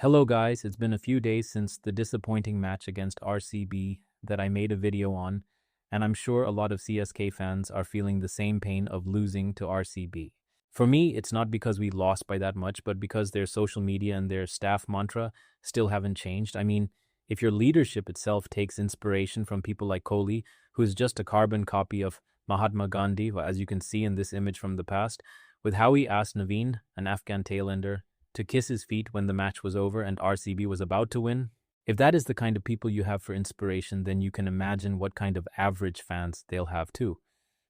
Hello guys, it's been a few days since the disappointing match against RCB that I made a video on, and I'm sure a lot of CSK fans are feeling the same pain of losing to RCB. For me, it's not because we lost by that much, but because their social media and their staff mantra still haven't changed. I mean, if your leadership itself takes inspiration from people like Kohli, who is just a carbon copy of Mahatma Gandhi, as you can see in this image from the past, with how he asked Naveen, an Afghan tailender, to kiss his feet when the match was over and RCB was about to win? If that is the kind of people you have for inspiration, then you can imagine what kind of average fans they'll have too.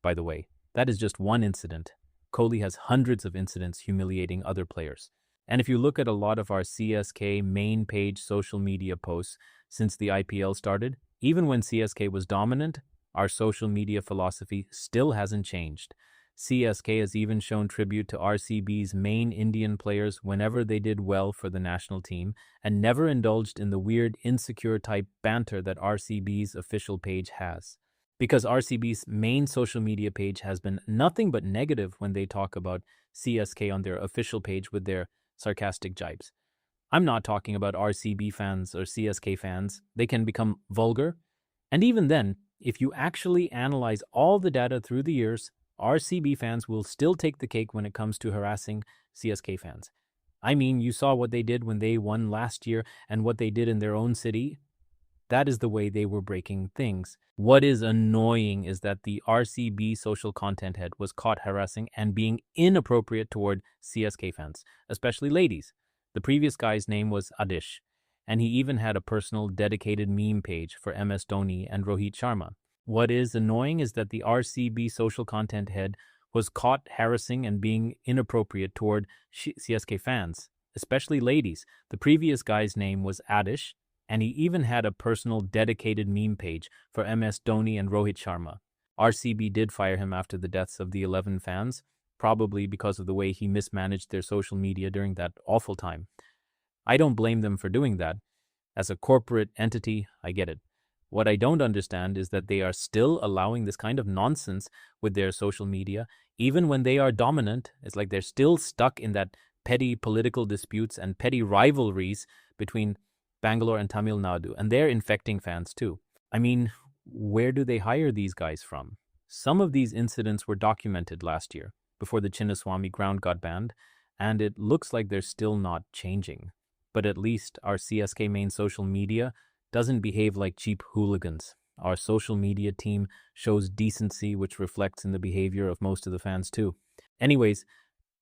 By the way, that is just one incident. Kohli has hundreds of incidents humiliating other players. And if you look at a lot of our CSK main page social media posts since the IPL started, even when CSK was dominant, our social media philosophy still hasn't changed. CSK has even shown tribute to RCB's main Indian players whenever they did well for the national team and never indulged in the weird insecure type banter that RCB's official page has. Because RCB's main social media page has been nothing but negative when they talk about CSK on their official page with their sarcastic jibes. I'm not talking about RCB fans or CSK fans. They can become vulgar. And even then, if you actually analyze all the data through the years, RCB fans will still take the cake when it comes to harassing CSK fans. I mean, you saw what they did when they won last year and what they did in their own city. That is the way they were breaking things. What is annoying is that the RCB social content head was caught harassing and being inappropriate toward CSK fans, especially ladies. The previous guy's name was Adish, and he even had a personal dedicated meme page for MS Dhoni and Rohit Sharma. What is annoying is that the RCB social content head was caught harassing and being inappropriate toward CSK fans, especially ladies. The previous guy's name was Adish, and he even had a personal dedicated meme page for MS Dhoni and Rohit Sharma. RCB did fire him after the deaths of the 11 fans, probably because of the way he mismanaged their social media during that awful time. I don't blame them for doing that. As a corporate entity, I get it. What I don't understand is that they are still allowing this kind of nonsense with their social media, even when they are dominant. It's like they're still stuck in that petty political disputes and petty rivalries between Bangalore and Tamil Nadu, and they're infecting fans too. I mean, where do they hire these guys from? Some of these incidents were documented last year, before the Chinnaswamy ground got banned, and it looks like they're still not changing. But at least our CSK main social media doesn't behave like cheap hooligans. Our social media team shows decency, which reflects in the behavior of most of the fans too. Anyways,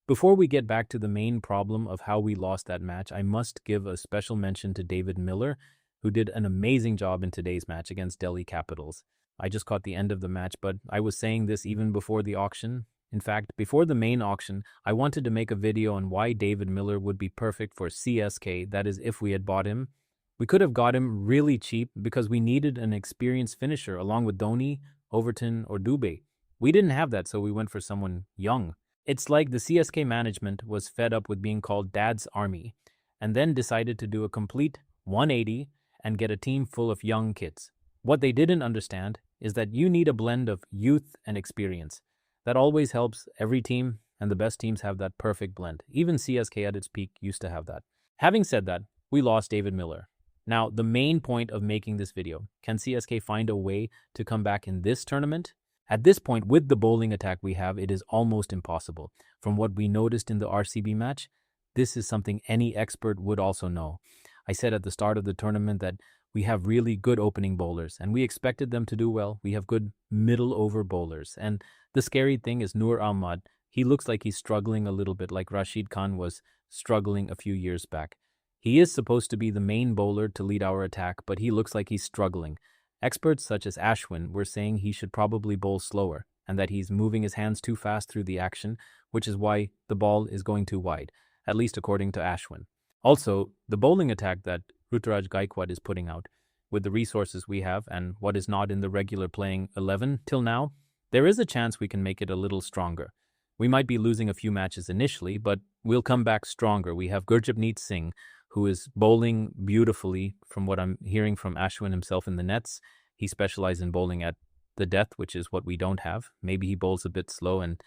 before we get back to the main problem of how we lost that match, I must give a special mention to David Miller, who did an amazing job in today's match against Delhi Capitals. I just caught the end of the match, but I was saying this even before the auction. In fact, before the main auction, I wanted to make a video on why David Miller would be perfect for CSK, that is, if we had bought him. We could have got him really cheap because we needed an experienced finisher along with Dhoni, Overton, or Dubé. We didn't have that, so we went for someone young. It's like the CSK management was fed up with being called Dad's Army and then decided to do a complete 180 and get a team full of young kids. What they didn't understand is that you need a blend of youth and experience. That always helps every team, and the best teams have that perfect blend. Even CSK at its peak used to have that. Having said that, we lost David Miller. Now, the main point of making this video, can CSK find a way to come back in this tournament? At this point, with the bowling attack we have, it is almost impossible. From what we noticed in the RCB match, this is something any expert would also know. I said at the start of the tournament that we have really good opening bowlers, and we expected them to do well. We have good middle-over bowlers. And the scary thing is Noor Ahmad. He looks like he's struggling a little bit like Rashid Khan was struggling a few years back. He is supposed to be the main bowler to lead our attack, but he looks like he's struggling. Experts such as Ashwin were saying he should probably bowl slower and that he's moving his hands too fast through the action, which is why the ball is going too wide, at least according to Ashwin. Also, the bowling attack that Ruturaj Gaikwad is putting out, with the resources we have and what is not in the regular playing 11 till now, there is a chance we can make it a little stronger. We might be losing a few matches initially, but we'll come back stronger. We have Gurjapneet Singh, who is bowling beautifully from what I'm hearing from Ashwin himself in the nets. He specializes in bowling at the death, which is what we don't have. Maybe he bowls a bit slow and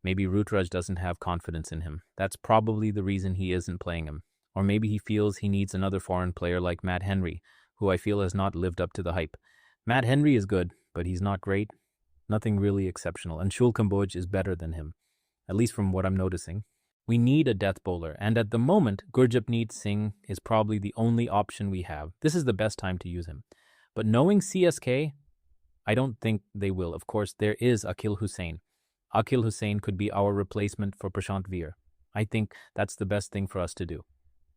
maybe Ruturaj doesn't have confidence in him. That's probably the reason he isn't playing him. Or maybe he feels he needs another foreign player like Matt Henry, who I feel has not lived up to the hype. Matt Henry is good, but he's not great. Nothing really exceptional, and Shul Kamboj is better than him, at least from what I'm noticing. We need a death bowler, and at the moment, Gurjapneet Singh is probably the only option we have. This is the best time to use him. But knowing CSK, I don't think they will. Of course, there is Akil Hussain. Akil Hussain could be our replacement for Prashant Veer. I think that's the best thing for us to do.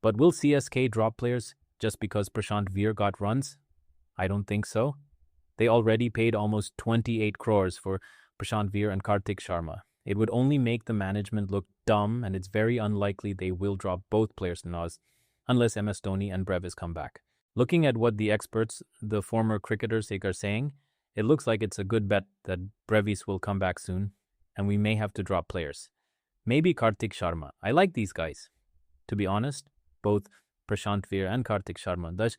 But will CSK drop players just because Prashant Veer got runs? I don't think so. They already paid almost 28 crores for Prashant Veer and Kartik Sharma. It would only make the management look dumb, and it's very unlikely they will drop both players in Oz unless MS Dhoni and Brevis come back. Looking at what the experts, the former cricketers, are saying, it looks like it's a good bet that Brevis will come back soon, and we may have to drop players. Maybe Kartik Sharma. I like these guys. To be honest, both Prashant Veer and Kartik Sharma,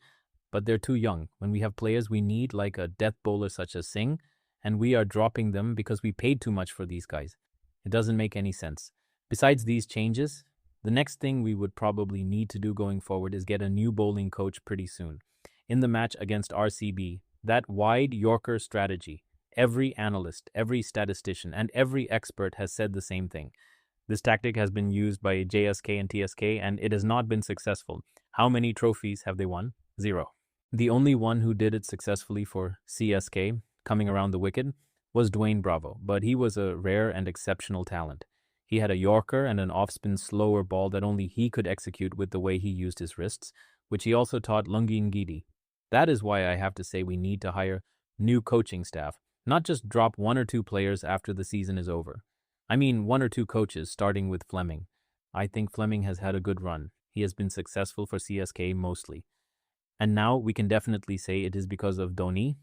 but they're too young. When we have players we need like a death bowler such as Singh, and we are dropping them because we paid too much for these guys. It doesn't make any sense. Besides these changes, the next thing we would probably need to do going forward is get a new bowling coach pretty soon. In the match against RCB, that wide Yorker strategy, every analyst, every statistician, and every expert has said the same thing. This tactic has been used by JSK and TSK, and it has not been successful. How many trophies have they won? 0. The only one who did it successfully for CSK, coming around the wicket, was Dwayne Bravo, but he was a rare and exceptional talent. He had a Yorker and an off-spin slower ball that only he could execute with the way he used his wrists, which he also taught Lungi Ngidi. That is why I have to say we need to hire new coaching staff, not just drop 1 or 2 players after the season is over. I mean 1 or 2 coaches, starting with Fleming. I think Fleming has had a good run. He has been successful for CSK mostly. And now we can definitely say it is because of Dhoni,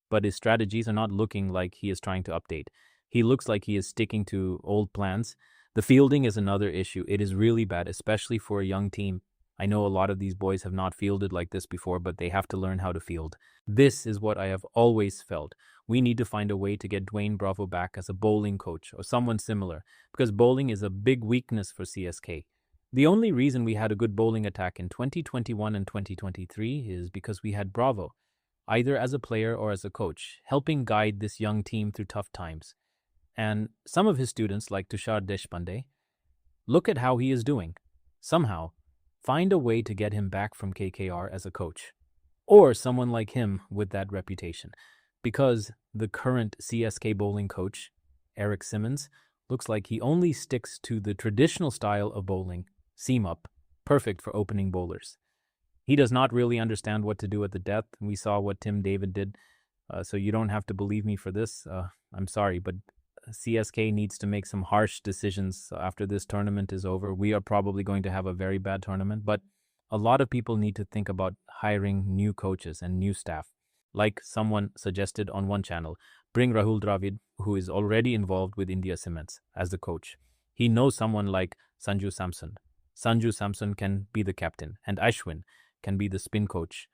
but his strategies are not looking like he is trying to update. He looks like he is sticking to old plans. The fielding is another issue. It is really bad, especially for a young team. I know a lot of these boys have not fielded like this before, but they have to learn how to field. This is what I have always felt. We need to find a way to get Dwayne Bravo back as a bowling coach or someone similar, because bowling is a big weakness for CSK. The only reason we had a good bowling attack in 2021 and 2023 is because we had Bravo, either as a player or as a coach, helping guide this young team through tough times. And some of his students, like Tushar Deshpande, look at how he is doing. Somehow, find a way to get him back from KKR as a coach. Or someone like him with that reputation. Because the current CSK bowling coach, Eric Simmons, looks like he only sticks to the traditional style of bowling, seam up, perfect for opening bowlers. He does not really understand what to do at the death. We saw what Tim David did, so you don't have to believe me for this. I'm sorry, but CSK needs to make some harsh decisions after this tournament is over. We are probably going to have a very bad tournament, but a lot of people need to think about hiring new coaches and new staff. Like someone suggested on one channel, bring Rahul Dravid, who is already involved with India Cements, as the coach. He knows someone like Sanju Samson. Sanju Samson can be the captain, and Ashwin can be the spin coach.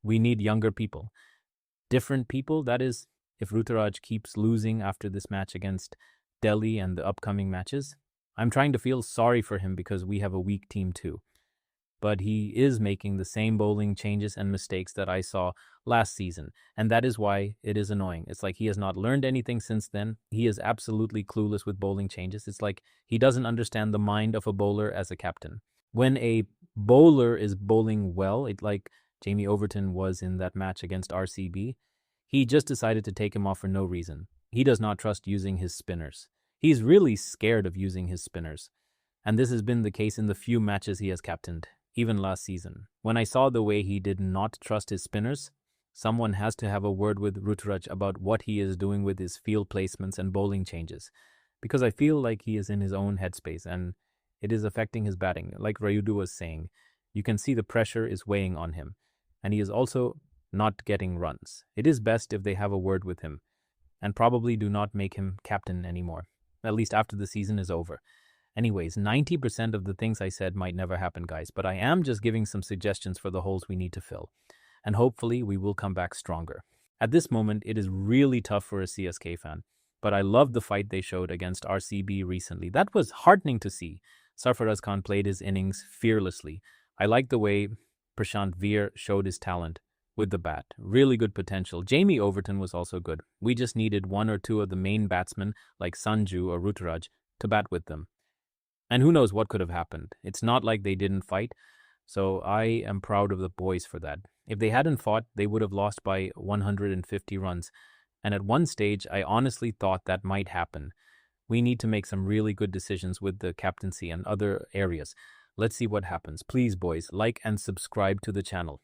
We need younger people. Different people, that is, if Ruturaj keeps losing after this match against Delhi and the upcoming matches. I'm trying to feel sorry for him because we have a weak team too. But he is making the same bowling changes and mistakes that I saw last season, and that is why it is annoying. It's like he has not learned anything since then. He is absolutely clueless with bowling changes. It's like he doesn't understand the mind of a bowler as a captain. When a bowler is bowling well, like Jamie Overton was in that match against RCB, he just decided to take him off for no reason. He does not trust using his spinners. He's really scared of using his spinners. And this has been the case in the few matches he has captained, even last season. When I saw the way he did not trust his spinners, someone has to have a word with Ruturaj about what he is doing with his field placements and bowling changes. Because I feel like he is in his own headspace and it is affecting his batting. Like Rayudu was saying, you can see the pressure is weighing on him. And he is also not getting runs. It is best if they have a word with him and probably do not make him captain anymore, at least after the season is over. Anyways, 90% of the things I said might never happen, guys, but I am just giving some suggestions for the holes we need to fill. And hopefully we will come back stronger. At this moment, it is really tough for a CSK fan, but I love the fight they showed against RCB recently. That was heartening to see. Sarfaraz Khan played his innings fearlessly. I like the way Prashant Veer showed his talent with the bat. Really good potential. Jamie Overton was also good. We just needed one or two of the main batsmen like Sanju or Ruturaj to bat with them. And who knows what could have happened. It's not like they didn't fight, so I am proud of the boys for that. If they hadn't fought, they would have lost by 150 runs. And at one stage, I honestly thought that might happen. We need to make some really good decisions with the captaincy and other areas. Let's see what happens. Please, boys, like and subscribe to the channel.